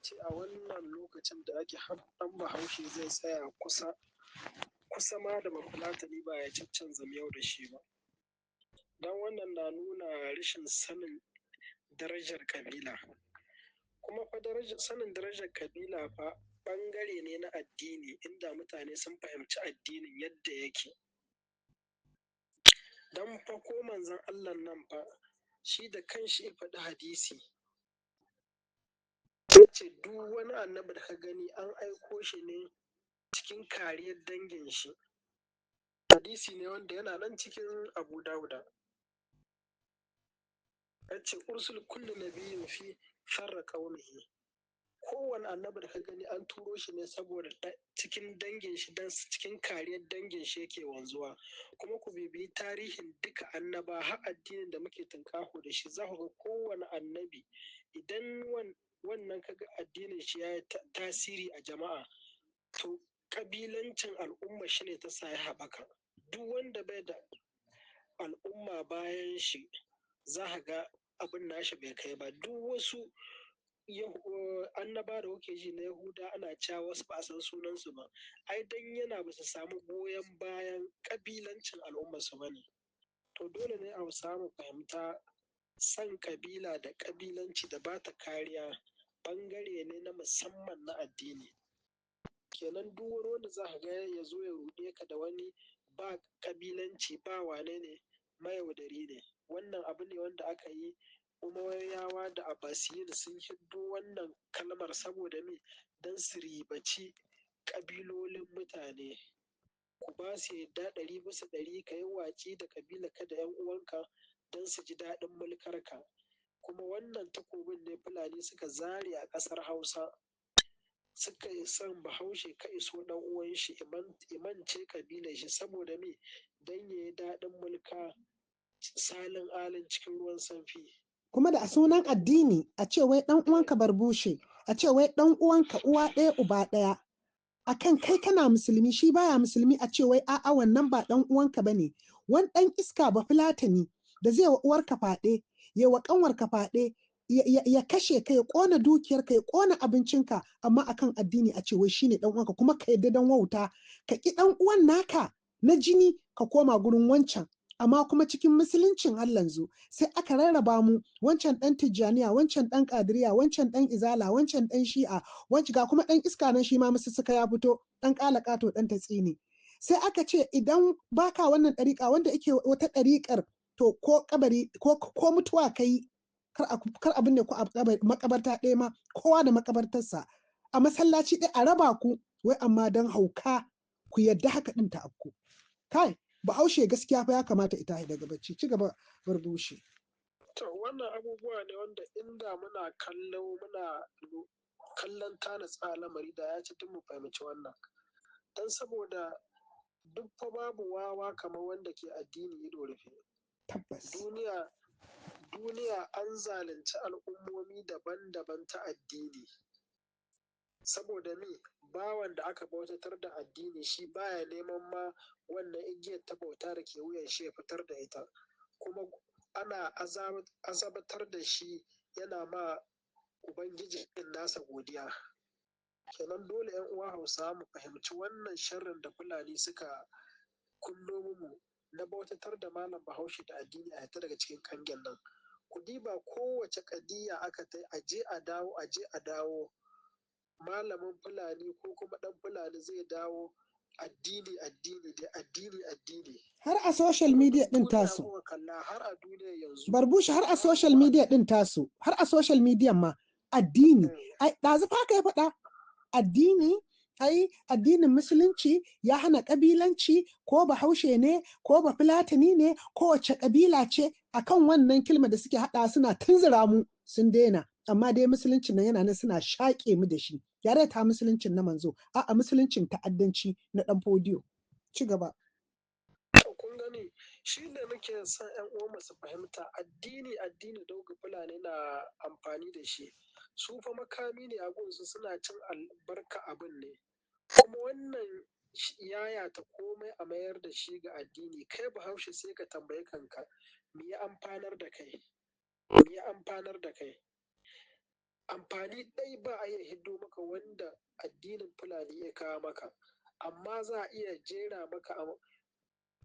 ce a wannan lokacin da ake ɗan bahaushe zai tsaya kusa ma da bafulatani ba ya caccanza miyau da shi ba. Don wannan na nuna rashin sanin darajar kabila. Kuma fa sanin darajar kabila fa ɓangare ne na addini inda mutane sun fahimci addinin yadda yake. Don fa ko manzon Allah nan fa shi da kanshi ya faɗi hadisi. Ya ce duk wani annabi da ka gani an aiko shi ne cikin kariyar dangin shi. Hadisi ne wanda yana nan cikin Abu Dawuda. Ya ce ursul kullu nabiyyin fi sharra qaumihi. Kowane annabi da ka gani an turo shi ne saboda cikin dangin shi dan cikin kariyar dangin shi yake wanzuwa. Kuma ku bibiyi tarihin duka annaba har addinin da muke tunƙaho da shi za ku ga kowane annabi idan wannan kaga addinin shi ya yi tasiri a jama'a to ƙabilancin al'umma shi ne ta sa ya haɓaka. Duk wanda bai da al'umma bayan shi za ka ga abin nashi bai kai ba. Duk wasu annaba da kuke ji na Yahuda ana cewa wasu ba a san sunansu ba. Ai dan yana ba su samu goyon bayan ƙabilancin al'ummarsu ba ne. To dole ne a samu fahimta san ƙabila da ƙabilanci da ba ta kariya ɓangare ne na musamman na addini. Kenan duk wani wanda za ka ga ya zo ya ruɗe ka da wani ba ƙabilanci ba wane ne mayaudari ne. Wannan abu ne wanda aka yi Umayyawa da Abbasiyin sun hiddo wannan kalmar saboda me don su ribaci ƙabilolin mutane. Ku ba su yadda 100% ka yi watsi da ƙabila ka da 'yan uwanka don su ji daɗin mulkarka. Kuma wannan takobin ne Fulani suka zare a ƙasar Hausa. Suka yi son Bahaushe ka iso ɗan uwan shi imance ƙabilar shi saboda me don ya yi daɗin mulka salin alin cikin ruwan sanfi. Kuma da a sunan addini a ce wai ɗan uwanka barbushe, a ce wai ɗan uwanka uwa ɗaya uba ɗaya. Akan kai kana musulmi shi baya musulmi a ce wai a'a wannan ba ɗan uwanka bane. Wani ɗan iska ba fulatani da zai wa uwarka faɗe, ya wa ƙanwarka faɗe, ya kashe ka, ya ƙona dukiyarka, ya ƙona abincinka, amma akan addini a ce wai shine ɗan uwanka kuma ka yadda dan wauta ka ƙi ɗan uwan naka na jini ka koma gurin wancan. Amma kuma cikin musuluncin har yanzu sai aka rarraba mu wancan ɗan tijjaniya, wancan ɗan ƙadiriya, wancan ɗan izala, wancan ɗan shi'a, wancan ga kuma ɗan iska nan shi ma musussuka ya fito ɗan ƙalaƙato ɗan tatsine. Sai aka ce idan baka wannan ɗariƙa wanda yake wata ɗariƙar to ko kabari ko mutuwa kai kar a binne ku a makabarta ɗaya ma kowa da makabartarsa a masallaci ɗaya a raba ku wai amma don hauka ku yadda haka ɗin ta afku. Kai Bahaushe gaskiya fa ya kamata ita daga bacci ci gaba barbushe. To wannan abubuwa ne wanda inda muna kallon tana lamari da ya ci tun mu fahimci wannan. Don saboda duk fa babu wawa kamar wanda ke addini ido rufe. Tabbas. Duniya an zalunci al'ummomi daban-daban ta addini. Saboda me bawan da aka bautatar da addini shi baya neman ma wannan igiyar ta bauta da ke wuyan shi ya fitar da ita. Kuma ana azabatar da shi yana ma Ubangiji nasa godiya. Kenan dole 'yan uwa Hausawa mu fahimci wannan sharrin da Fulani suka kullo mu na bautatar da malam Bahaushe da addini a ta daga cikin kangen nan. Ku diba kowace ƙadiyya aka tai aje a dawo malamin Fulani ko kuma ɗan Fulani zai dawo addini. Har a social media ɗin tasu. Barbushe har a social media ɗin tasu. Har a social media ma addini. Ɗazu fa ka yi faɗa addini. Addinin musulunci ya hana ƙabilanci ko Bahaushe ne ko Bafulatani ne ko wace ƙabila ce akan wannan kilma da suke haɗa suna tunzura mu sun daina. Amma dai musuluncin nan yana nan suna shaƙe mu da shi. Yare ta musuluncin na manzo, a'a musuluncin ta'addanci na ɗan fodiyo. Ci gaba. Kun gani shi ne muke son 'yan uwanmu su fahimta addini dauga Fulani na amfani da shi. Su fa makami ne a gunsu suna cin albarka abin ne. Kuma wannan yaya ta komai a mayar da shi ga addini kai Bahaushe sai ka tambayi kanka me ya amfanar da kai? amfani ɗai ba a iya hiddo maka wanda addinin Fulani ya kawo maka, amma za a iya jera maka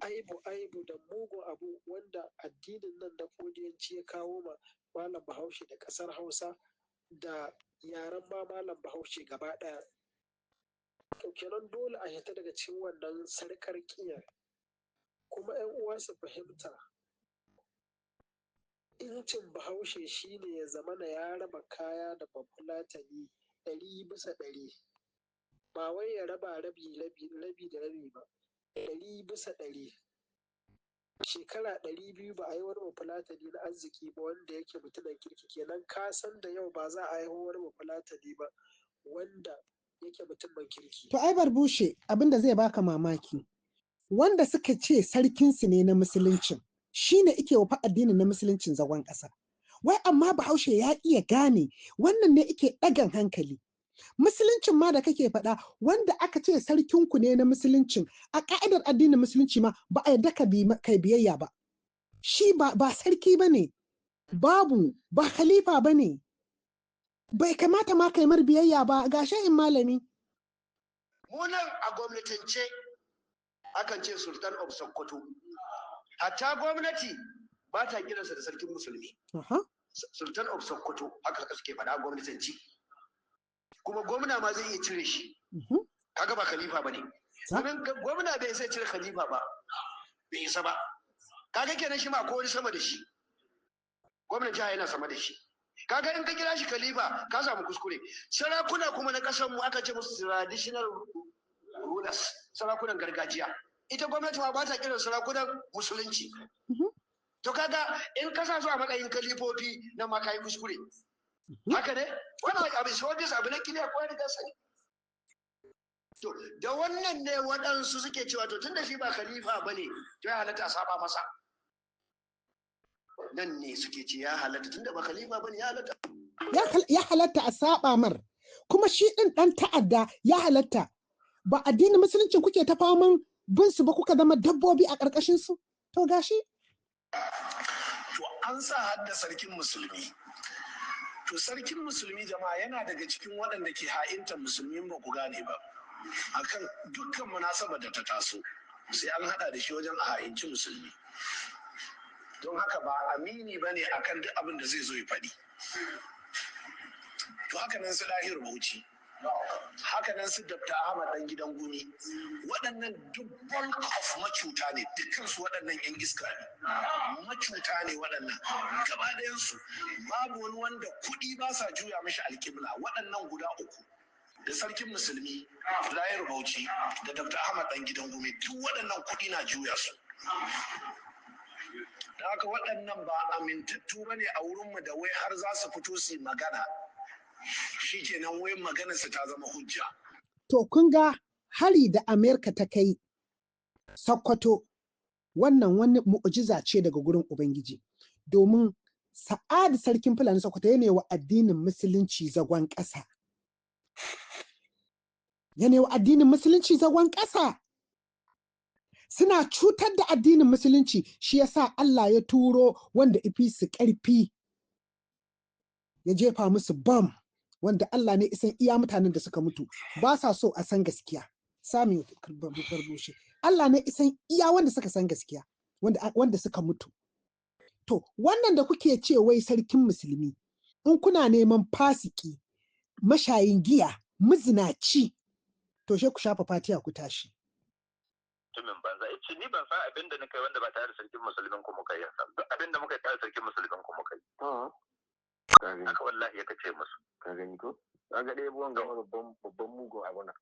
aibu da mugun abu wanda addinin nan na Fodiyanci ya kawo ma Malam Bahaushe da ƙasar Hausa da yaren ma Malam Bahaushe gaba ɗaya. To kenan dole a hita daga cikin wannan sarƙarƙiyar, kuma 'yan uwa su fahimta incin Bahaushe shine ya zamana ya raba kaya da Bafulatani 100%, ba wai ya raba rabi da rabi ba, 100%. Shekara 200 ba a yi wani Bafulatani na arziki ba wanda yake mutumin kirki, kenan ka san da yau ba za a haihu wani Bafulatani ba wanda yake mutumin kirki. To ai Barbushe, abinda zai baka mamaki, wanda suka ce sarkinsu ne na musuluncin shine ike wa addinin na musuluncin zagon ƙasa. Wai amma Bahaushe ya iya gane wannan ne ike ɗagan hankali. Musuluncin ma da kake faɗa, wanda aka ce sarkinku ne na musuluncin, a ƙa'idar addinin musulunci ma ba a yarda kai biyayya ba. Shi ba sarki ba ne, ba khalifa ba ne, bai kamata ma kai mar biyayya ba, ga sha'in malami. Munan a gwamnatance akan ce Sultan of Sokoto. Hatta gwamnati ba ta kiransa da sarkin musulmi. Sultan of Sokoto haka suke faɗa gwamnatanci. Kuma gwamna ma zai iya cire shi. Kaga ba khalifa ba ne. Gwamna bai sai cire khalifa ba. Bai isa ba. Kaga kenan shi ma ko wani sama da shi. Gwamnan jiha yana sama da shi. Kaga in ka kira shi khalifa ka samu kuskure. Sarakuna kuma na ƙasar mu aka ce musu traditional rulers, sarakunan gargajiya. Ita gwamnati ma ba ta kiran sarakunan musulunci. To kaga in ka sa su a matsayin kalifofi na ma kai kuskure. Haka ne? Wannan abin shawabis abu na kiliya ko da sani. To da wannan ne waɗansu suke cewa to tunda shi ba khalifa bane, to ya halatta a saba masa. Nan ne suke ce ya halatta tunda ba khalifa bane, ya halatta. Ya halatta a saba mar. Kuma shi ɗin ɗan ta'adda ya halatta. Ba addinin musulunci kuke ta faman bin su ba, kuka zama dabbobi a ƙarƙashin su. To gashi. To an sa hadda sarkin musulmi. To sarkin musulmi jama'a yana daga cikin waɗanda ke ha'inta musulmin ba ku gane ba. Akan dukkan munasabar da ta taso sai an haɗa da shi wajen a ha'inci musulmi. Don haka ba amini ba ne akan duk abin da zai zo ya faɗi. To haka nan su Ɗahiru Bauchi, haka nan su Dr. Ahmad ɗan gidan Gumi, waɗannan duk bulk of macuta ne, dukkansu waɗannan 'yan iska ne, macuta ne waɗannan, gaba ɗayansu babu wani wanda kuɗi ba sa juya mashi alƙibla, waɗannan guda uku, da sarkin musulmi, Ɗahiru Bauchi, da Dr. Ahmad ɗan gidan Gumi, duk waɗannan kuɗi na juya su. Da haka waɗannan ba amintattu ba ne a wurinmu da wai har za su fito su yi magana. Shi kenan wai maganarsa ta zama hujja. To kun ga hari da Amerika ta kai Sokoto, wannan wani mu'ujiza ce daga gurin Ubangiji. Domin Sa'ad sarkin Fulani Sokoto yana wa addinin musulunci zagon ƙasa. Yana wa addinin musulunci zagon ƙasa. Suna cutar da addinin musulunci, shi yasa Allah ya turo wanda ifi su ƙarfi, ya jefa musu bam, wanda Allah ne isan iya mutanen da suka mutu, ba sa so a san gaskiya. Sami Barbushe. Allah ne isan iya wanda suka san gaskiya, wanda suka mutu. To, wannan da kuke ce wai sarkin musulmi, in kuna neman fasiki, mashayin giya, mazinaci, to she ku shafa fatiha ku tashi. Mutumin banza ya ce ni ban san abin da nika yi wanda ba tare da sarkin musulmin ku muka yi sa, duk abin da muka yi tare da sarkin musulmin ku muka yi. Haka wallahi ya kace musu. Ka gani ko? Ka ga ɗaya buwan gama babban mugun abu na.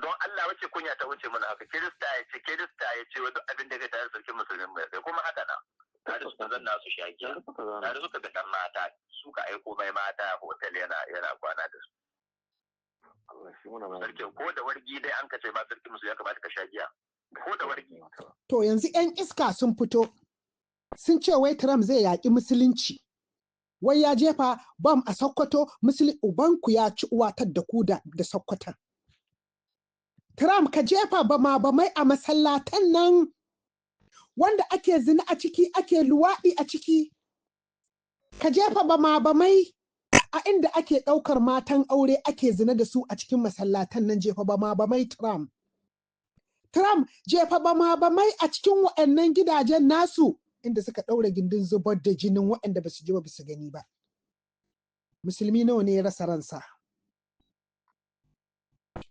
Don Allah wace kunya ta wuce mana haka, Kirista ya ce wa duk abin da ya tare da sarkin musulmin bai kai, kuma haka na. Tare suka zanna su shagiya, tare suka ga ɗan mata, suka aiko mai mata hotel yana kwana da su. Sarkin ko da wargi dai an kace ma sarkin musulmi ya kamata ka sha giya. Ko da wargi. To yanzu 'yan iska sun fito, sun ce wai Trump zai yaƙi musulunci. Wai ya jefa bam a Sokoto, ubanku ya ci uwatar da ku da Sokoton. Trump ka jefa bamai a masallatan nan wanda ake zina a ciki, ake luwaɗi a ciki. Ka jefa bamai a inda ake ɗaukar matan aure ake zina da su a cikin masallatan nan jefa bama-bamai Trump jefa bama-bamai a cikin waɗannan gidajen nasu inda suka ɗaura gindin zubar da jinin waɗanda ba su ji ba su gani ba. Musulmi nawa ne ya rasa ransa?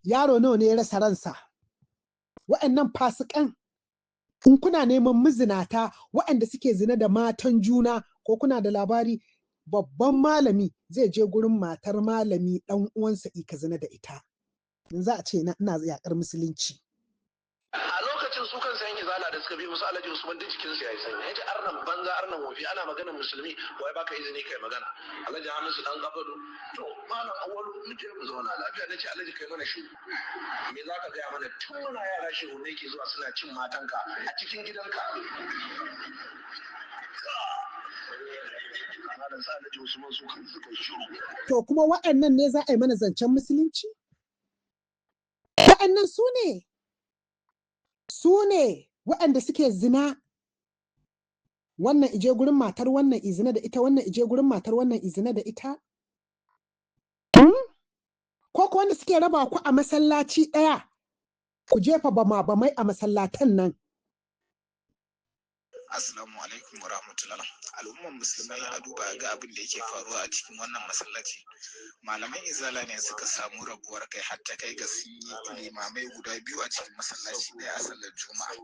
Yaro nawa ne ya rasa ransa? Waɗannan fasikan in kuna neman mazinata waɗanda suke zina da matan juna ko kuna da labari babban malami zai je gurin matar malami ɗan uwansa ka zina da ita. In za a ce ina yaƙar musulunci. A lokacin su kansa yan izala da suka bi musu Alhaji Usman duk jikin su yayi sanyi. Yace arnan banza arnan wofi ana maganar musulmi wai baka izini kai magana. Alhaji Hamisu dan Gabado to malam Awwalu mu je mu zauna lafiya nace Alhaji kai mana shi. Me zaka ga mana tun muna yara shi ne yake zuwa suna cin matanka a cikin gidanka. To kuma waɗannan ne za a yi mana zancen musulunci? Waɗannan su ne waɗanda suke zina, wannan ije gurin matar wannan izina da ita, wannan ije gurin matar wannan izina da ita? Ko wanda suke raba ku a masallaci ɗaya ku jefa bama-bamai a masallatan nan? Assalamu alaikum wa rahmatullah. Al'umman musulmai a duba ga abin da yake faruwa a cikin wannan masallaci. Malaman izala ne suka samu rabuwar kai hatta kai ga sun yi limamai guda biyu a cikin masallaci ɗaya a sallar juma'a.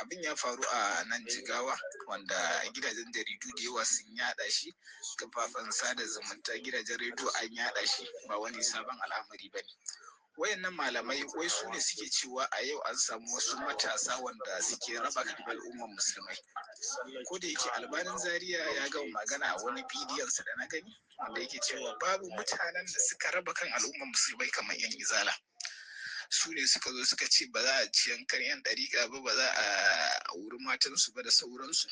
Abin ya faru a nan Jigawa wanda gidajen jaridu da yawa sun yada shi, kafafen sada zumunta gidajen rediyo an yada shi, ba wani sabon al'amari ba ne. Wayannan malamai wai su ne suke cewa a yau an samu wasu matasa wanda suke raba kan al'umman musulmai. Ko da yake Albanin Zaria ya gama magana a wani bidiyon sa da na gani wanda yake cewa babu mutanen da suka raba kan al'umman musulmai kamar yan izala. Su ne suka zo suka ce ba za a ci yankan yan dariƙa ba, ba za a wuri matansu ba da sauransu.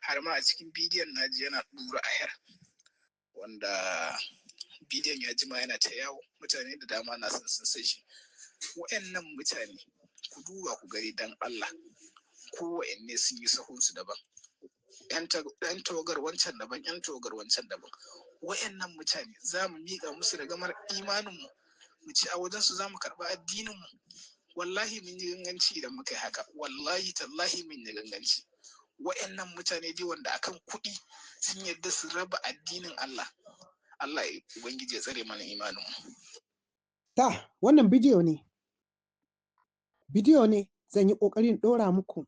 Har ma a cikin bidiyon naji yana ɗura ayar wanda bidiyon ya jima yana ta yawo, mutane da dama na sun san shi. Wa'annan mutane ku duba ku gari dan Allah, kowanne sun yi sahunsu daban, yan tawagar wancan daban, yan tawagar wancan daban. Wa'annan mutane za mu miƙa musu da gamar imaninmu mu ci a wajensu za mu karɓi addininmu. Wallahi mun yi ganganci idan muka yi haka, wallahi tallahi mun yi ganganci. Wa'annan mutane dai wanda akan kuɗi sun yarda su raba addinin Allah. Allah ya Ubangiji ya tsare mana imaninmu. Ta, wannan bidiyo ne. Bidiyo ne zan yi ƙoƙarin ɗora muku.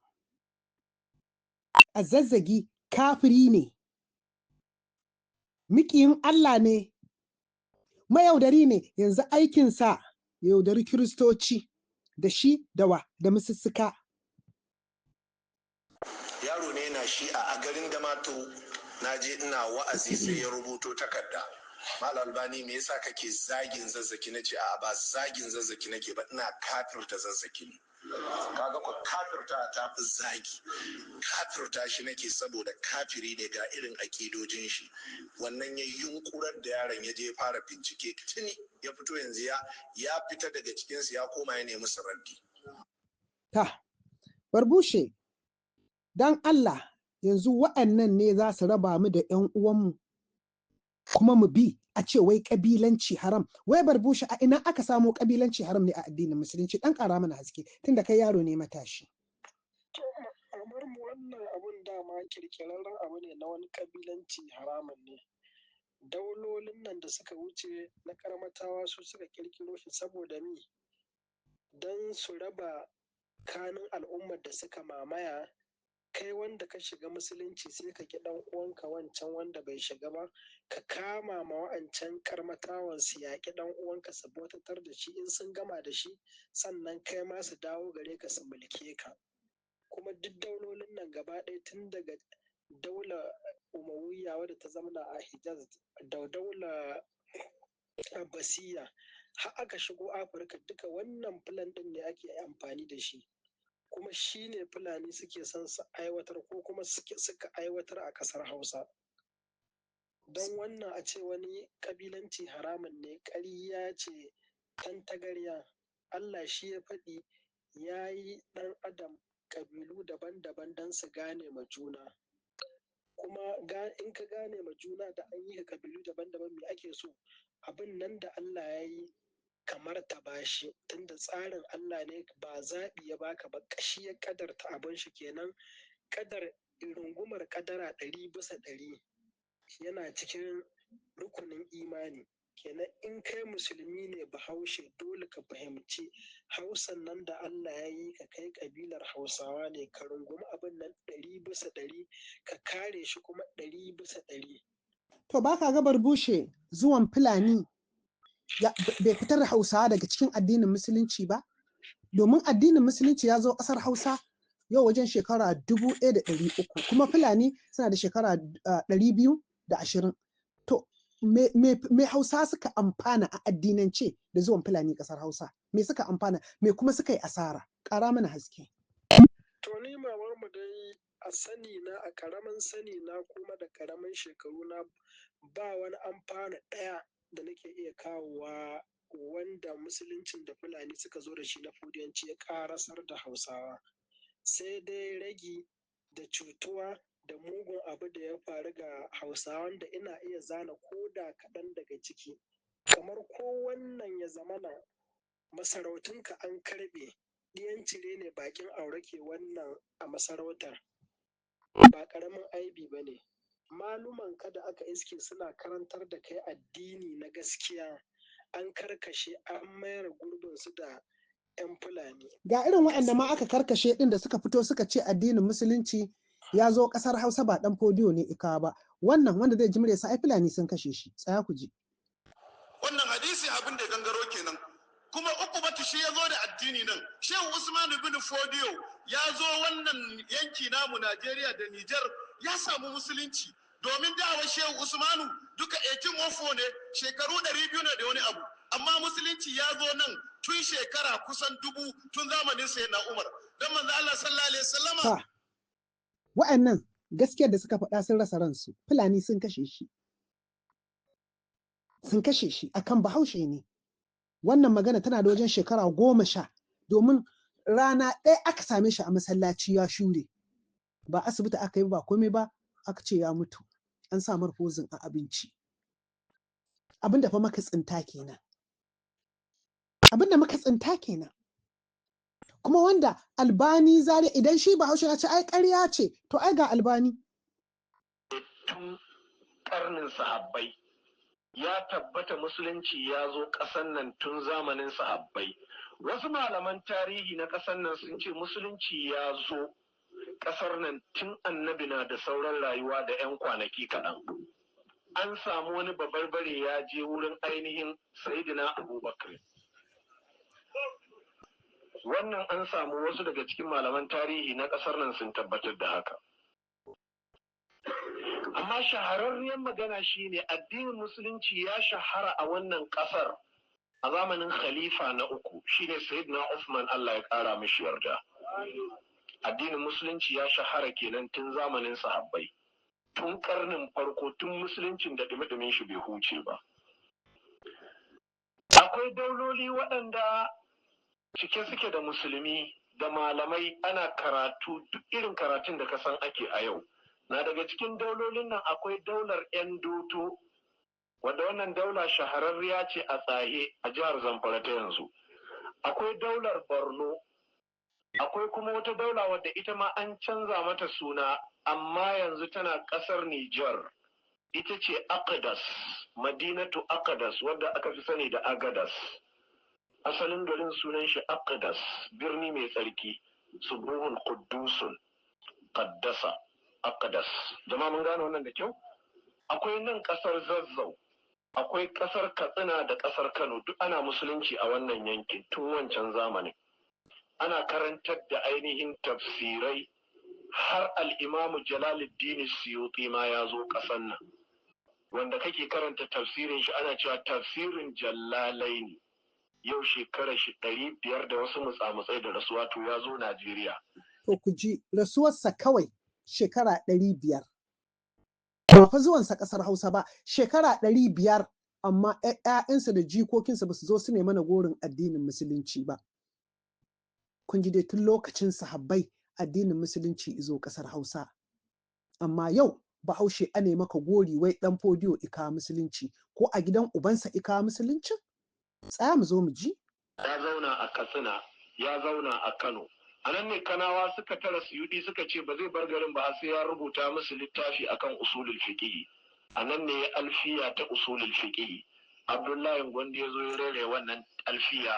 A Zazzagi kafiri ne. Miƙiyin Allah ne. Mayaudari ne, yanzu aikinsa ya yaudari Kiristoci da shi dawa da musussuka. Yaro ne na shi a garin Damaturu, na je ina wa'azi sai ya rubuto takarda. Malam Albani me yasa kake zagin Zazzaki? Na ce a ba zagin Zazzaki nake ba, ina kafirta Zazzaki ne. Kaga ko kafirta ta fi zagi. Kafirta shi nake saboda kafiri ne ga irin akidojin shi. Wannan ya yunkurar da yaron ya je fara bincike tuni ya fito yanzu ya fita daga cikinsu ya koma ya nemi sarari. Ta, Barbushe, dan Allah yanzu wa'annan ne za su raba mu da ƴan uwanmu kuma mu bi a ce wai kabilanci haram. Wai Barbushe a ina aka samo kabilanci haram ne a addinin musulunci? Dan ƙara mana haske tunda kai yaro ne matashi. Amar mu wannan abun dama kirkirarren abu ne na wani kabilanci haramun ne. Daulolin nan da suka wuce na karmatawa su suka kirkiro shi saboda mi? Don su raba kanin al'ummar da suka mamaya. Kai wanda ka shiga musulunci sai ka ki dan uwanka wancan wanda bai shiga ba, ka kama ma wa'ancan karmatawan su yaƙi dan uwanka su bautatar da shi, in sun gama da shi sannan kai ma su dawo gare ka su mulke ka. Kuma duk daulolin nan gaba ɗaya tun daga daula Umayya wadda ta zamana a Hijaz da daula Abbasiyya har aka shigo Afirka, duka wannan filan ɗin ne ake amfani da shi. Kuma shi ne Fulani suke son su aiwatar ko kuma suka aiwatar a ƙasar Hausa. Don wannan a ce wani ƙabilanci haramun ne, ƙarya ce tantagarya. Allah shi ya faɗi ya yi ɗan adam ƙabilu daban-daban don su gane ma juna. kuma in ka gane ma juna da an yi ka kabilu daban-daban me ake so, abin nan da Allah ya yi kamar ta bashi, tunda tsarin Allah ne ba zaɓi ya baka ba, kashi ya kadarta abin shi, kenan rungumar kadara 100% yana cikin rukunin imani. Kenan in kai musulmi ne Bahaushe, dole ka fahimci Hausan nan da Allah ya yi ka kai kabilar Hausawa ne, ka rungumi abin nan 100%, ka kare shi kuma 100%. To ba ka ga Barbushe zuwan Fulani bai fitar da Hausawa daga cikin addinin Musulunci ba? Domin addinin Musulunci ya zo ƙasar Hausa yau wajen shekara 1300, kuma Fulani suna da shekara 220. To me Hausa suka amfana a addinance da zuwan Fulani ƙasar Hausa? Me suka amfana? Me kuma suka yi asara? Ƙara mana haske. To ni mamar mu dai a sani na, a ƙaramin sani na kuma da ƙaramin shekaru na, ba wani amfana ɗaya da nake iya kawowa wanda musuluncin da Fulani suka zo da shi na Fudiyanci ya ƙarasar da Hausawa. Sai dai ragi da cutuwa da mugun abu da ya faru ga Hausawan da ina iya zana koda kaɗan daga ciki. Kamar ko wannan ya zamana masarautunka an karɓe, ɗiyan cire ne bakin aure ke wannan a masarautar, ba ƙaramin aibi ba ne. Maluman ka da aka iske suna karantar da kai addini na gaskiya an karkashe, an mayar gurbinsu da 'yan Fulani. Ga irin waɗanda ma aka karkashe ɗin da suka fito suka ce addinin Musulunci ya zo ƙasar Hausa ba ɗan fodiyo ne ikawa ba. Wannan wanda zai jimre sa ai Fulani sun kashe shi. Tsaya ku ji. Wannan hadisi abin da gangaro kenan. Kuma Ukubatu shi ya zo da addini nan. Shehu Usman ibn Fodiyo ya zo wannan yanki namu Najeriya da Nijar ya samu musulunci. Domin dawa Shehu Usmanu duka 1804 ne, shekaru 200 ne da wani abu. Amma musulunci ya zo nan tun shekara kusan 1000 tun zamanin Sayyidina Umar. Dan manzo Allah sallallahu alaihi wasallama. Wa'annan gaskiyar da suka faɗa sun rasa ransu. Fulani sun kashe shi. Sun kashe shi akan Bahaushe ne. Wannan magana tana da wajen shekara 10, domin rana ɗaya aka same shi a masallaci ya shure. Ba asibiti aka yi ba komai ba, aka ce ya mutu. An sa marfozin a abinci. Abinda fa maka tsinta kenan. Abinda muka tsinta kenan. Kuma wanda Albani Zari idan shi Bahaushe ya ce ai ƙarya ce, to ai ga Albani. Tun ƙarnin sahabbai ya tabbata musulunci ya zo ƙasan nan tun zamanin sahabbai. Wasu malaman tarihi na ƙasan nan sun ce musulunci ya zo ƙasar nan tun annabi na da sauran rayuwa da 'yan kwanaki kaɗan. An samu wani babarbare ya je wurin ainihin Sayyidina Abubakar. Wannan an samu wasu daga cikin malaman tarihi na ƙasar nan sun tabbatar da haka. Amma shahararriyar magana shine addinin musulunci ya shahara a wannan ƙasar a zamanin khalifa na 3 shine Sayyidina Uthman, Allah ya ƙara mishi yarda. Addinin musulunci ya shahara kenan tun zamanin sahabbai, tun ƙarnin farko, tun musuluncin da dumi-dumin shi bai huce ba. Akwai dauloli waɗanda cike suke da musulmi da malamai, ana karatu duk irin karatun da ka san ake a yau. Na daga cikin daulolin nan akwai daular 'yan doto, wadda wannan daula shahararriya ce a Tsahe a jihar Zamfara ta yanzu. Akwai daular Borno, akwai kuma wata daula wadda ita ma an canza mata suna amma yanzu tana ƙasar Nijar. Ita ce Aqdas, Madinatu Aqdas, wadda aka fi sani da Agadas. Asalin garin sunan shi Aqdas, birni mai tsarki, subuhun Quddusun, Qaddasa, Aqdas. Jama'a mun gane wannan da kyau? Akwai nan ƙasar Zazzau, akwai ƙasar Katsina da ƙasar Kano, duk ana musulunci a wannan yankin tun wancan zamanin. Ana karantar da ainihin tafsirai, har al'imamu Jalaluddin Suyuti ma ya zo ƙasan nan. Wanda kake karanta tafsirin shi ana cewa tafsirin Jallalaini. Yau shekara shi 500 da wasu mutsamutsai da rasuwa, to ya zo Najeriya. To ku ji rasuwarsa kawai shekara 500. Ba fa zuwansa ƙasar Hausa ba, shekara 500, amma ‘ya'yansa da jikokinsa ba su zo su ne mana gorin addinin Musulunci ba. Kun ji dai tun lokacin sahabbai addinin Musulunci izo ƙasar Hausa. Amma yau Bahaushe ane maka gori wai dan fodiyo ika musulunci, ko a gidan ubansa ika musulunci? Tsaya mu zo mu ji. Ya zauna a Katsina, ya zauna a Kano. A nan ne Kanawa suka tara Suyuɗi suka ce ba zai bar garin ba sai ya rubuta musu littafi akan usulul fiqh. A nan ne alfiya ta usulul fiqh. Abdullahi Gondi ya zo ya rere wannan alfiya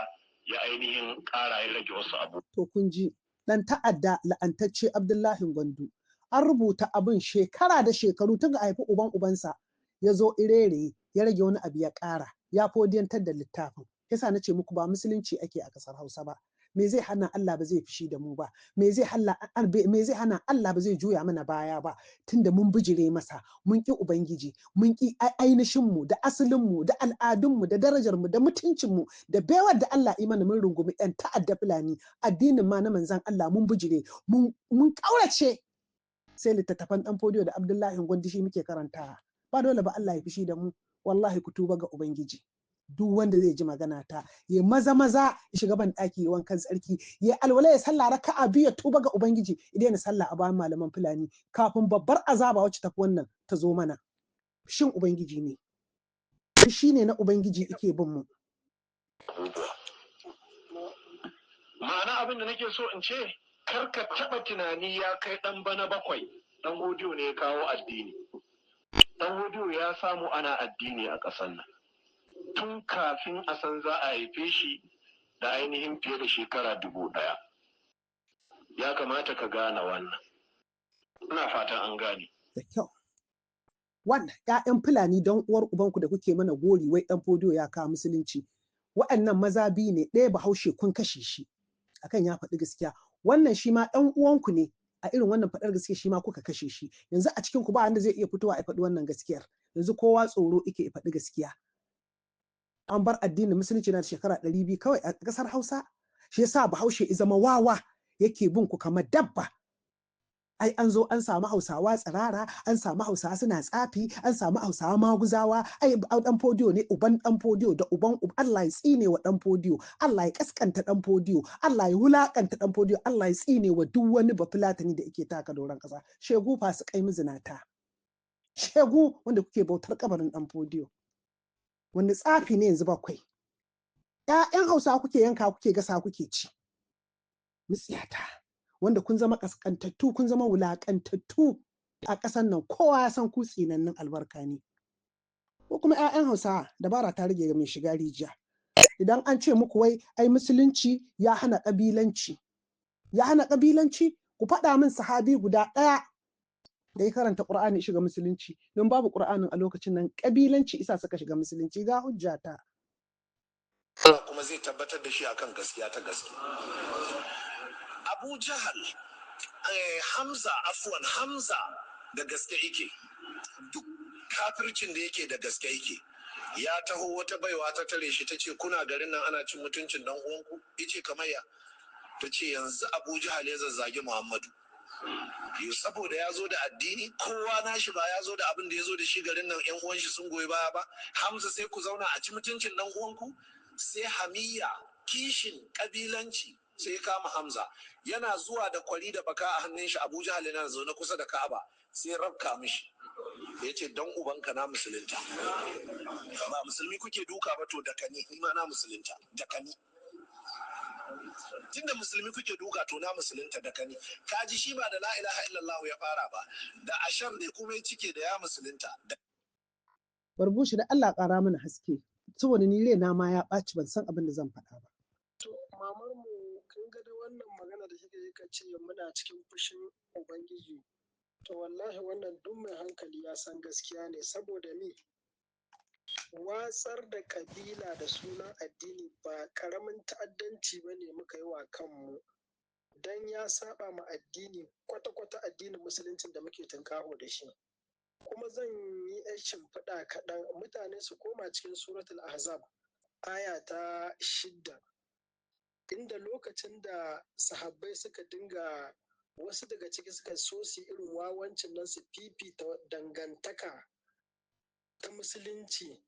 ya ainihin ƙara ya rage wasu abu. To kun ji dan ta'adda la'antacce Abdullahi Gwandu. An rubuta abin shekara da shekaru tun ga haifi uban ubansa ya zo irere ya rage wani abu ya ƙara ya fodiyantar da littafin. Yasa na ce muku ba musulunci ake a ƙasar Hausa ba. Me zai hana Allah ba zai fushi da mu ba? Me zai hana Allah ba zai juya mana baya ba? Tunda mun bijire masa, mun ƙi Ubangiji, mun ƙi ainihin mu da asalin mu da al'adun mu da darajar mu da mutuncin mu da baiwar da Allah yi mana mun rungumi ɗan ta'adda Fulani, addinin ma na manzon Allah mun bijire, mun ƙaurace. Sai littattafan ɗan fodiyo da Abdullahi Gondi shi muke karantawa. Ba dole ba Allah ya fushi da mu. Wallahi ku tuba ga Ubangiji. Duk wanda zai ji magana ta ya maza ya shiga ban ɗaki ya wankan tsarki ya alwala ya sallah raka'a biyu ya tuba ga Ubangiji idan ya sallah a bayan malaman Fulani kafin babbar azaba wacce tafi wannan ta zo mana. Shin Ubangiji ne shi ne na Ubangiji yake bin mu. Ma'ana abin da nake so in ce kar ka taɓa tunani ya kai ɗan bana bakwai ɗan hodiyo ne ya kawo addini. Ɗan hodiyo ya samu ana addini a ƙasar nan tun kafin a san za a haife shi da ainihin fiye da shekara 1000. Ya kamata ka gane wannan. Ina fatan an gane. Da kyau. Wannan ‘ya'yan Fulani don uwar ubanku da kuke mana gori wai ɗan fodiyo ya kawo musulunci. Waɗannan maza biyu ne, ɗaya Bahaushe kun kashe shi akan ya faɗi gaskiya. Wannan shi ma ɗan uwanku ne a irin wannan faɗar gaskiya shi ma kuka kashe shi. Yanzu a cikin ku ba wanda zai iya fitowa a faɗi wannan gaskiyar. Yanzu kowa tsoro yake faɗi gaskiya. An bar addinin musulunci na da shekara 200 kawai a ƙasar Hausa. Shi yasa Bahaushe ya zama wawa yake bin ku kamar dabba. Ai an zo an samu Hausawa tsirara, an samu Hausawa suna tsafi, an samu Hausawa maguzawa, ai dan fodiyo ne uban dan fodiyo da uban Allah ya tsine wa dan fodiyo, Allah ya kaskanta dan fodiyo, Allah ya wulakanta dan fodiyo, Allah ya tsine wa duk wani bafulatani da yake taka doron ƙasa. Shegu fasikai mizinata. Shegu wanda kuke bautar kabarin dan fodiyo. Wanda tsafi ne yanzu bakwai. ‘Ya'yan Hausawa kuke yanka kuke gasa kuke ci. Mitsiyata. Wanda kun zama kaskantattu kun zama wulakantattu a ƙasar nan kowa ya san ku tsinannin albarka ne. Ko kuma ‘ya'yan Hausawa dabara ta rage ga mai shiga rijiya. Idan an ce muku wai ai musulunci ya hana ƙabilanci. Ya hana ƙabilanci? Ku faɗa min sahabi guda ɗaya da ya karanta Qur'ani shiga musulunci. Don babu Qur'anin a lokacin nan ƙabilanci isa suka shiga musulunci ga hujjata. Kuma zai tabbatar da shi akan gaskiya ta gaskiya. Abu Jahal, Hamza da gaske yake. Duk kafircin da yake da gaske yake. Ya taho wata baiwa ta tare shi ta ce kuna garin nan ana cin mutuncin dan uwanku? Yace kamar ya. Ta ce yanzu Abu Jahal ya zazzagi Muhammadu. Saboda ya zo da addini kowa nashi ba ya zo da abin da ya zo da shi garin nan yan uwan shi sun goyi baya ba. Hamza sai ku zauna a ci mutuncin dan uwanku? Sai hamiyya kishin kabilanci sai kama Hamza yana zuwa da kwari da baka a hannun shi. Abu Jahal yana zaune kusa da Ka'aba sai rabka mishi yace dan ubanka na musulunta. Ba musulmi kuke duka ba to da kani ni ma na musulunta da kani. Tunda musulmi kuke duka to na musulunta da kani. Kaji shi ba da la ilaha illallah ya fara ba da ashar ne kuma ya cike da ya musulunta. Barbushi da Allah ƙara mana haske saboda ni raina ma ya ɓaci ban san abin da zan faɗa ba. To mamar mu kin ga da wannan magana da kike yi ce muna cikin fushin Ubangiji. To wallahi wannan duk mai hankali ya san gaskiya ne saboda ni watsar da kabila da sunan addini ba karamin ta'addanci ba ne muka yi wa kanmu don ya saba ma addini kwata-kwata addinin musuluncin da muke tunkaho da shi. Kuma zan yi yan shimfiɗa kaɗan mutane su koma cikin suratul ahzab aya ta 6 inda lokacin da sahabbai suka dinga wasu daga ciki suka so su irin wawancin nan su fifita dangantaka ta musulunci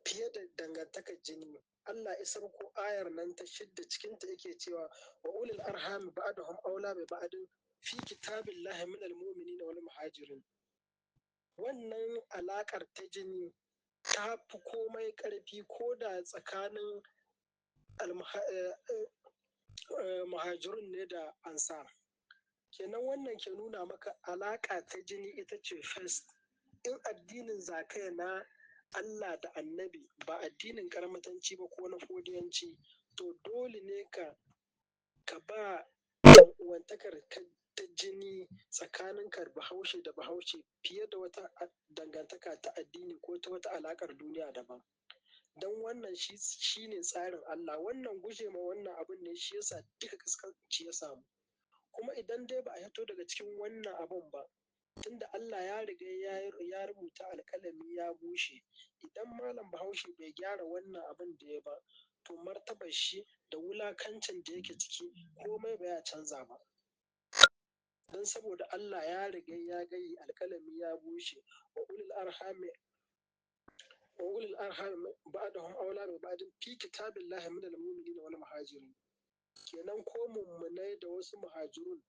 fiye da dangantakar jini. Allah ya sauko ayar nan ta 6 cikinta yake cewa wa ulul arham ba'dahum aula bi ba'din fi kitabillahi minal mu'minina wal muhajirin. wannan alaƙar ta jini ta fi komai ƙarfi ko da tsakanin muhajirun ne da ansar. Kenan wannan ke nuna maka alaƙa ta jini ita ce first. In addinin zakaya na Allah da annabi ba addinin karmatanci ba ko na fodiyanci, to dole ne ka ba wantakar ta jini tsakanin ka bahaushe da bahaushe fiye da wata dangantaka ta addini ko ta wata alakar duniya daban. Don wannan shi ne tsarin Allah. Wannan guje ma wannan abin ne shi yasa duka kaskanci ya samu. Kuma idan dai ba a hito daga cikin wannan abun ba, tunda Allah ya riga ya rubuta alƙalami ya bushe, idan malam bahaushe bai gyara wannan abin da ya ba, to martabar shi da wulakancin da yake ciki komai ba ya canza ba. Don saboda Allah ya riga ya gayi alƙalami ya bushe wa ulul arham ba'dahum aula bi ba'din fi kitabillahi minal mu'minina wal muhajirin. Kenan ko mummunai da wasu muhajirun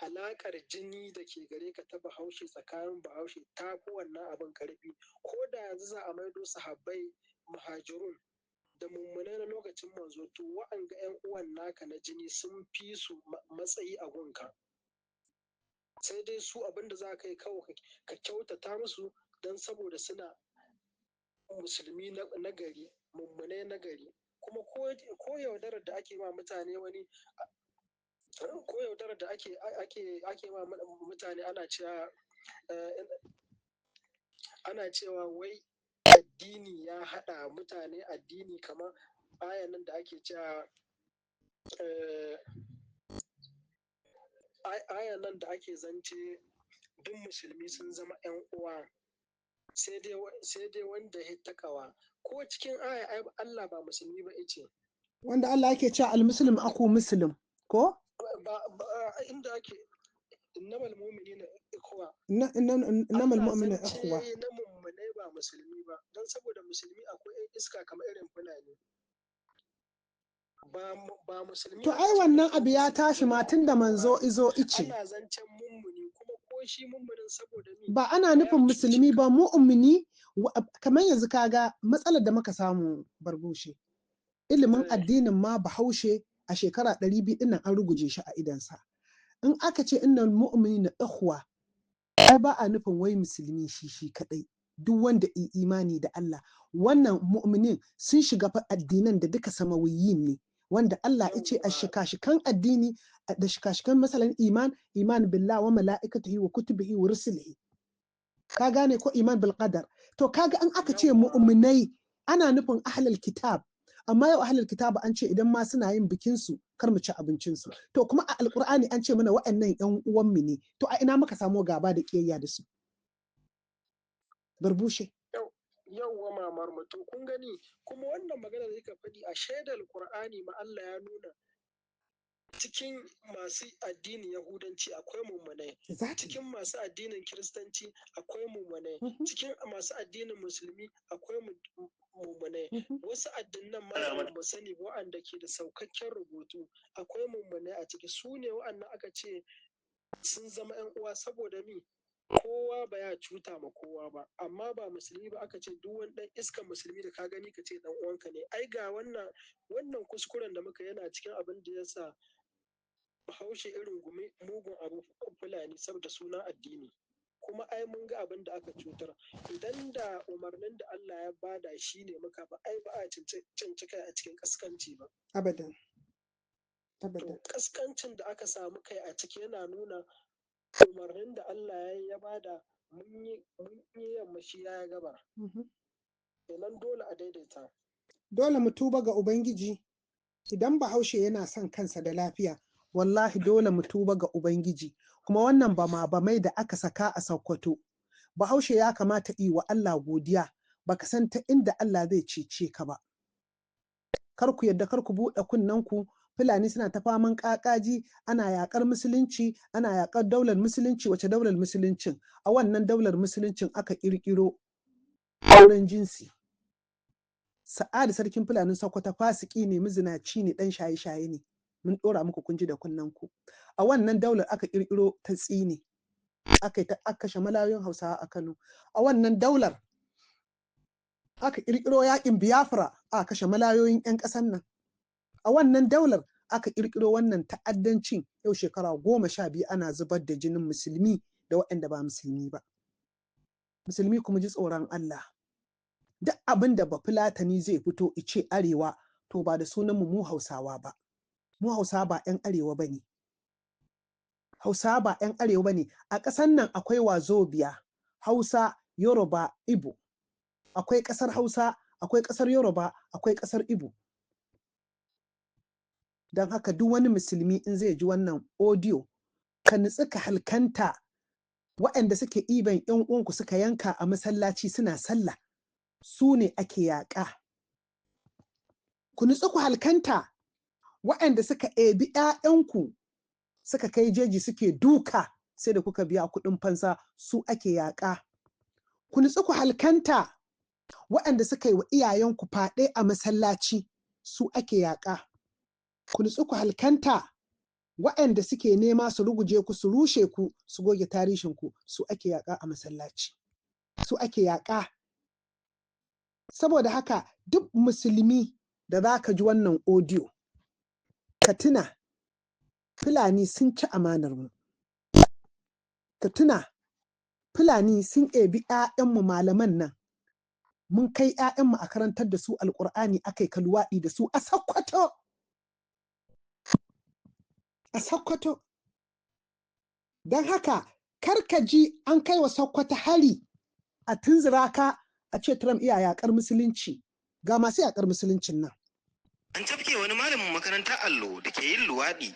alaƙar jini da ke gare ka ta bahaushe tsakanin bahaushe ta fi wannan abin karfi. Ko da yanzu za a maido sahabbai muhajirun da mummunai na lokacin manzo, to wa'anga 'yan uwan naka na jini sun fi su matsayi a gunka. Sai dai su abin da za ka yi kawai ka kyautata musu don saboda suna musulmi na gari, mummunai na gari. Kuma ko yaudarar da ake ma mutane wani ko yaudarar da ake ma mutane ana cewa wai addini ya haɗa mutane addini, kamar ayan nan da ake cewa ayan nan da ake zance duk musulmi sun zama 'yan uwa sai dai wanda ya takawa. Ko cikin aya Allah ba musulmi ba yace, wanda Allah yake cewa al-muslim aku muslim ko inda ake innamal mu'minina ikhwa, innamal mu'minuna ikhwa, na mummune ba musulmi ba. Don saboda musulmi akwai 'yan iska kamar irin Fulani ba musulmi. To ai wannan abu ya tashi ma tun da manzo izo ice. Ana zancen mummuni, kuma ko shi mummunin saboda ni ba ana nufin musulmi ba, mu'mini. Kamar yanzu kaga matsalar da muka samu Barbushe, ilimin addinin ma bahaushe a shekara 200 dinnan an ruguje shi a idansa. In aka ce innal mu'minina ikhwa, ai ba a nufin wai musulmi shi kadai, duk wanda imani da Allah. Wannan mu'minin sun shiga fa addinan da duka samawiyin ne, wanda Allah ya ce a shika-shikan addini da shika-shikan masalan iman billah wa mala'ikatihi wa kutubihi wa rusulihi. Ka gane ko iman bil qadar. To kaga an aka ce mu'minai ana nufin ahlul kitab. Amma yau ahlul kitab an ce idan ma suna yin bikin su kar mu ci abincin su. To kuma a alqur'ani an ce mana wa'annan ƴan uwan mu ne. To a ina muka samu gaba da kiyayya da su? Barbushe. Yauwa mamar mutum, kun gani kuma wannan magana da yake faɗi a shaidar Qur'ani ma Allah ya nuna cikin masu addinin Yahudanci akwai mummunai, cikin masu addinin Kiristanci akwai mummunai, cikin masu addinin Musulmi akwai mummunai. Wasu addinan ma mu sani wa'anda ke da saukakken rubutu akwai mummunai a ciki. Su ne wa'annan aka ce sun zama 'yan uwa saboda mi kowa ba ya cuta ma kowa ba. Amma ba musulmi ba aka ce duk wani dan iskan musulmi da ka gani ka ce dan uwanka ne. Ai ga wannan kuskuren da muka yana cikin abin da yasa bahaushe irin mugun abu Fulani saboda sunan addini. Kuma ai mun ga abin da aka cutar. Idan da umarnin da Allah ya bada shi ne muka ba, ai ba a cinci kai a cikin kaskanci ba. Abadan. To kaskancin da aka samu kai a ciki yana nuna umarnin da Allah ya bada mun yi yamma shi ya gabar. Kenan dole a daidaita. Dole mu tuba ga Ubangiji. Idan bahaushe yana son kansa da lafiya, wallahi dole mu tuba ga Ubangiji. Kuma wannan ba mai da aka saka a Sokoto. Bahaushe ya kamata yi wa Allah godiya, baka san ta inda Allah zai cece ka ba. Kar ku yadda, kar ku buɗe kunnanku. Fulani suna ta faman ƙaƙaji, ana yaƙar musulunci, ana yaƙar daular musulunci. Wace daular musuluncin? A wannan daular musuluncin aka ƙirƙiro auren jinsi. Sa'adu sarkin Fulanin Sokoto fasiki ne, mizinaci ne, ɗan shaye-shaye ne. Mun ɗora muku kun ji da kunnanku. A wannan daular aka ƙirƙiro ta tsine. aka kashe malayoyin Hausawa a Kano. A wannan daular aka ƙirƙiro yaƙin Biafra aka kashe malayoyin 'yan ƙasan nan. A wannan daular aka ƙirƙiro wannan ta'addancin yau shekara 12 ana zubar da jinin musulmi da waɗanda ba musulmi ba. Musulmi kuma ji tsoron Allah. Duk abin da Bafulatani zai fito ice arewa to ba da sunan mu Hausawa ba. Mu Hausawa ba 'yan arewa ba ne. Hausawa ba 'yan arewa ba ne. A ƙasan nan akwai Wazobia, Hausa, Yoruba, Igbo. Akwai ƙasar Hausa, akwai ƙasar Yoruba, akwai ƙasar Igbo. Don haka duk wani musulmi in zai ji wannan audio ka nutsu ka halkanta waɗanda suke iban 'yan uwanku suka yanka a masallaci suna sallah su ne ake yaƙa. Ku nutsu ku halkanta waɗanda suka ebi 'ya'yanku suka kai jeji suke duka sai da kuka biya kuɗin fansa su ake yaƙa. Ku nutsu ku halkanta waɗanda suka yi wa iyayenku faɗe a masallaci su ake yaƙa. Ku nutsu ku halkanta waɗanda suke nema su ruguje ku su rushe ku su goge tarihinku su ake yaƙa a masallaci. Su ake yaƙa. Saboda haka duk musulmi da za ka ji wannan audio ka tuna Fulani sun ci amanar mu. Ka tuna Fulani sun ebi 'ya'yanmu malaman nan. Mun kai 'ya'yanmu a karantar da su Alƙur'ani akai kaluwaɗi da su a Sokoto. A Sokoto. Don haka kar ka ji an kai wa Sokoto hari a tunzura ka a ce Trump iya yaƙar musulunci. Ga masu yaƙar musuluncin nan. An tafke wani malamin makarantar allo da ke yin luwaɗi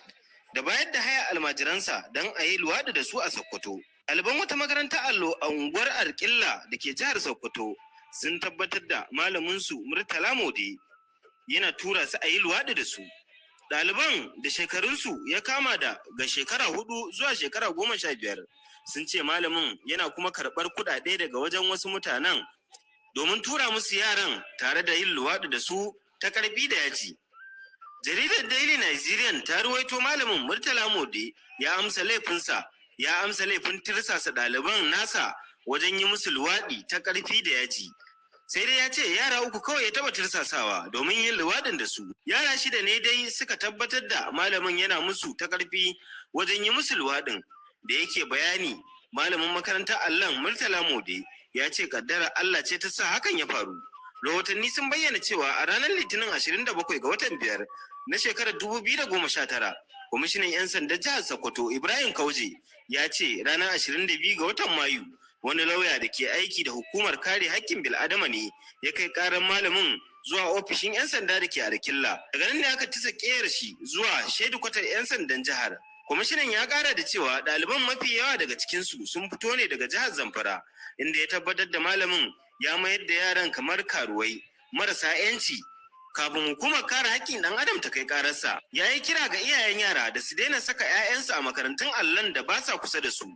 da bayar da haya almajiransa don a yi luwaɗi da su a Sokoto. Ɗaliban wata makarantar allo a unguwar Arkilla da ke jihar Sokoto sun tabbatar da malaminsu Murtala Mode yana tura su a yi luwaɗi da su. Ɗaliban da shekarunsu ya kama daga shekara 4 zuwa shekara 15 sun ce malamin yana kuma karɓar kuɗaɗe daga wajen wasu mutanen domin tura musu yaran tare da yin luwaɗi da su ta karɓi da yaji. Jaridar Daily Nigerian ta ruwaito malamin Murtala Mode ya amsa laifin tirsasa ɗaliban nasa wajen yi musu luwaɗi ta ƙarfi da yaji. Sai dai ya ce yara 3 kawai ya taɓa tirsasawa domin yin luwaɗin da su. Yara 6 ne dai suka tabbatar da malamin yana musu ta ƙarfi wajen yi musu luwaɗin. Da yake bayani, malamin makarantar Allon Murtala Mode ya ce kaddarar Allah ce ta sa hakan ya faru. Rahotanni sun bayyana cewa a ranar Litinin 27 ga watan 5 na shekarar 2019, kwamishinan 'yan sandan jihar Sokoto Ibrahim Kauje ya ce ranar 22 ga watan Mayu wani lauya da ke aiki da hukumar kare haƙƙin bil'adama ne ya kai ƙarar malamin zuwa ofishin 'yan sanda da ke Arkilla. Daga nan ne aka tisa ƙeyar shi zuwa shedikwatar 'yan sandan jihar. Kwamishinan ya ƙara da cewa ɗaliban mafi yawa daga cikinsu sun fito ne daga jihar Zamfara, inda ya tabbatar da malamin ya mayar da yaran kamar karuwai marasa 'yanci kafin hukumar kare haƙƙin ɗan adam ta kai ƙararsa. Ya yi kira ga iyayen yara da su daina saka 'ya'yansu a makarantun allon da ba sa kusa da su.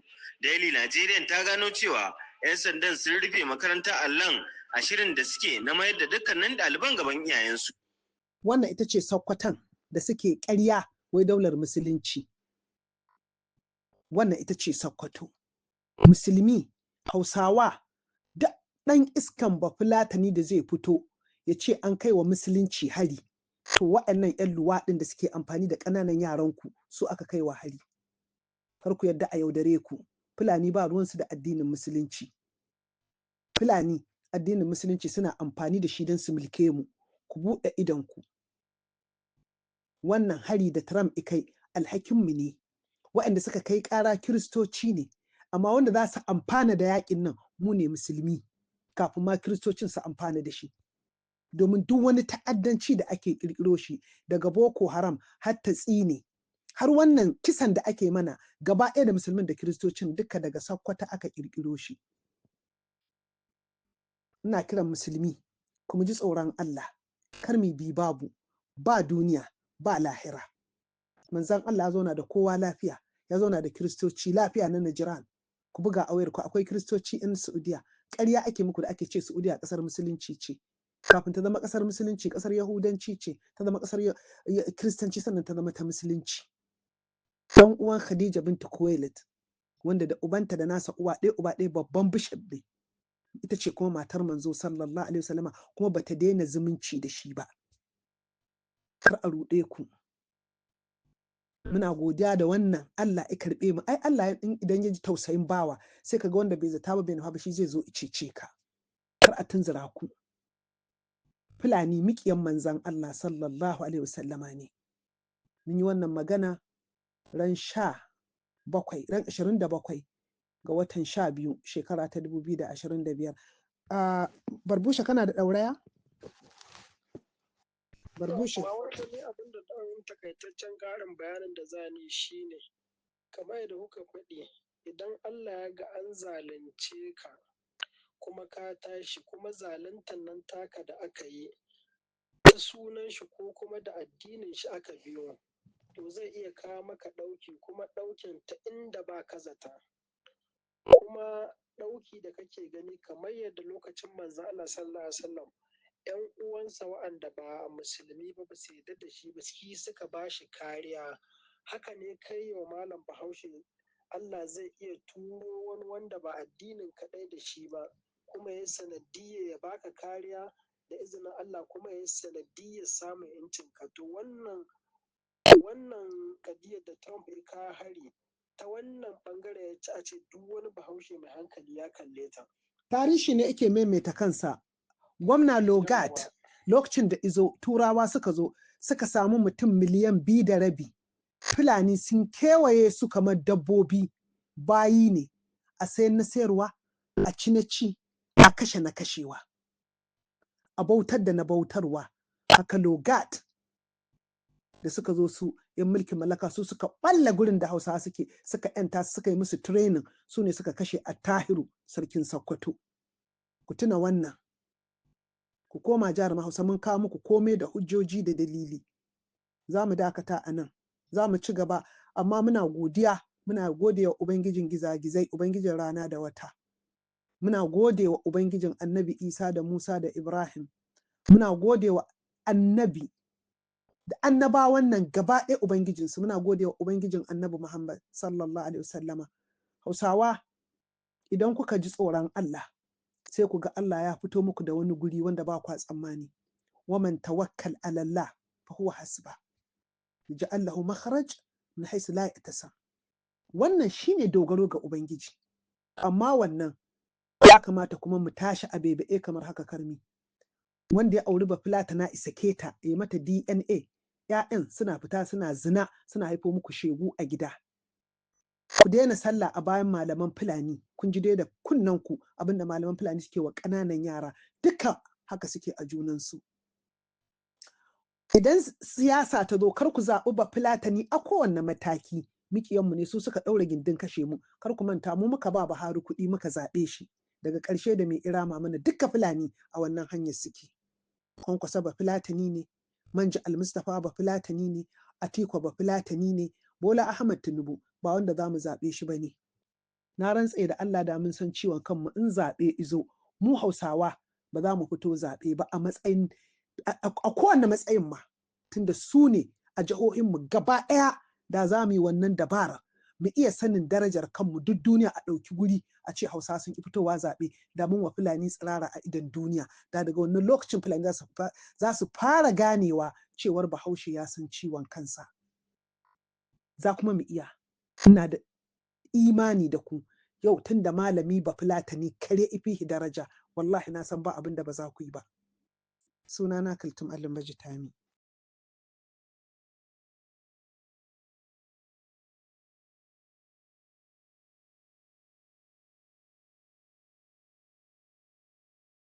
Daily Nigerian ta gano cewa 'yan sandan sun rufe makarantar allon a shirin da suke na mayar da dukkanin ɗaliban gaban iyayensu. Wannan ita ce Sokoton da suke ƙarya wai daular musulunci. Wannan ita ce Sokoto. Musulmi, Hausawa, da ɗan iskan Bafulatani da zai fito ya ce an kai wa musulunci hari. To waɗannan 'yan luwaɗin da suke amfani da ƙananan yaranku su aka kai wa hari. Kar ku yarda a yaudare ku. Fulani ba ruwansu da addinin musulunci. Fulani addinin musulunci suna amfani da shi don su mulke mu. Ku buɗe idonku. Wannan hari da Trump ikai alhakinmu ne. Waɗanda suka kai ƙara Kiristoci ne. Amma wanda za su amfana da yaƙin nan mu ne musulmi. Kafin ma Kiristocin su amfana da shi. Domin duk wani ta'addanci da ake ƙirƙiro shi daga Boko Haram har ta tsine. Har wannan kisan da ake mana gaba ɗaya da musulmin da Kiristocin duka daga Sokoto aka ƙirƙiro shi. Ina kiran musulmi kuma ji tsoron Allah. Kar mu bi babu, ba duniya, ba lahira. Manzon Allah ya zauna da kowa lafiya, ya zauna da Kiristoci lafiya na Najran. Ku buga a wayarku akwai Kiristoci in Saudiya. Ƙarya ake muku da ake ce Saudiya ƙasar musulunci ce. Kafin ta zama ƙasar musulunci, ƙasar Yahudanci ce, ta zama ƙasar Kiristanci sannan ta zama ta musulunci. Dan uwan Khadija bintu Khuwailid wanda da ubanta da nasa uwa ɗaya babban bishop ne, ita ce kuma matar manzo sallallahu alaihi wasallama, kuma bata daina zumunci da shi ba. Kar a ruɗe ku. Muna godiya da wannan, Allah ya karɓe mu. Ai Allah idan ya ji tausayin bawa sai kaga wanda bai zata ba bai nufa ba shi zai zo cece ka. Kar a tunzura ku. Fulani miƙiyan manzan Allah sallallahu alaihi wasallama ne. Mun yi wannan magana ran 27 ga watan 12 shekara ta 2025. Barbusha kana da ɗauraya? Barbusha. Wani abin da ɗan takaitaccen ƙarin bayanin da za ni shi ne, kamar yadda kuka faɗi, idan Allah ya ga an zalunce ka kuma ka tashi, kuma zaluntan nan taka da aka yi ta sunan shi ko kuma da addinin shi aka biyo, to zai iya kawo maka ɗauki, kuma ɗaukin ta inda ba ka zata. Kuma ɗauki da kake gani kamar yadda lokacin manzo Allah sallallahu alaihi wasallam ‘yan uwansa wa'anda ba musulmi ba su yarda da shi ba, shi suka ba shi kariya. Haka ne kai wa Malam Bahaushe, Allah zai iya turo wani wanda ba addinin kaɗai da shi ba, kuma ya sanadiyya ya baka kariya da izinin Allah, kuma ya sanadiyya samun yancin ka. To wannan kadiyar da Trump ya kawo hari ta wannan bangare ya ci a ce duk wani Bahaushe mai hankali ya kalle ta. Tarihi ne ake maimaita kansa. Gwamna Logat lokacin da izo turawa suka zo suka samu mutum 2.5 miliyan. Fulani sun kewaye su kamar dabbobi, bayi ne, a sayan na sayarwa, a ci na ci, a kashe na kashewa, a bautar da na bautarwa. Haka Logat da suka zo su yan mulkin mallaka su suka balla gurin da Hausawa suka yanta suka yi musu training, su ne suka kashe Attahiru sarkin Sokoto. Ku tuna wannan. Ku koma jihar Hausa, mun kawo muku komai da hujjoji da dalili. Za mu dakata a nan, za mu ci gaba, amma muna gode wa Ubangijin gizagizai, Ubangijin rana da wata. Muna gode wa Ubangijin Annabi Isa da Musa da Ibrahim. Muna gode wa Annabi da annabawan nan gaba ɗaya Ubangijinsu. Muna gode wa Ubangijin Annabi Muhammad sallallahu alaihi wasallama. Hausawa, idan kuka ji tsoron Allah, sai ku ga Allah ya fito muku da wani guri wanda ba kwa tsammani. Waman tawakkal ala Allah fa huwa hasba. Yaj'al lahu makhraj min haythu la yahtasib. Wannan shine dogaro ga Ubangiji. Amma wannan ya kamata kuma mu tashi a bebe kamar haka karmi. Wanda ya auri Bafulatana isa keta ya mata DNA, ‘ya'yan suna fita suna zina, suna haifo muku shegu a gida. Ku daina sallah a bayan malaman Fulani. Kun ji dai da kunnanku abinda malaman Fulani suke wa ƙananan yara, duka haka suke a junansu. Idan siyasa ta zo, kar ku zaɓi Bafulatani a kowanne mataki. Mikiyanmu ne, su suka ɗaura gindin kashe mu. Kar ku manta, mu muka ba Buhari kuɗi muka zaɓe shi. Daga ƙarshe da mai irama mana duka Fulani a wannan hanyar suke. Kwankwasa Bafulatani ne, Manja Almustapha Bafulatani ne, Atiku Bafulatani ne, Bola Ahmad Tinubu ba wanda za mu zaɓe shi ba ne. Na rantse da Allah da mun san ciwon kanmu in zaɓe izo, mu Hausawa ba za mu fito zaɓe ba a matsayin, a kowane matsayin ma, tunda su ne a jihohinmu gaba ɗaya. Da za mu yi wannan dabara, mu iya sanin darajar kanmu duk duniya a ɗauki guri a ce Hausa sun ki fitowa zaɓe, da mun wa Fulani tsirara a idan duniya. Da daga wannan lokacin Fulani za su fara ganewa cewar Bahaushe ya san ciwon kansa. Za kuma mu iya. Ina da imani da ku. Yau tun da malami Bafulatani kare ifihi daraja, wallahi na san ba abin da ba za ku yi ba. Sunana Kaltum Alin Bajitami.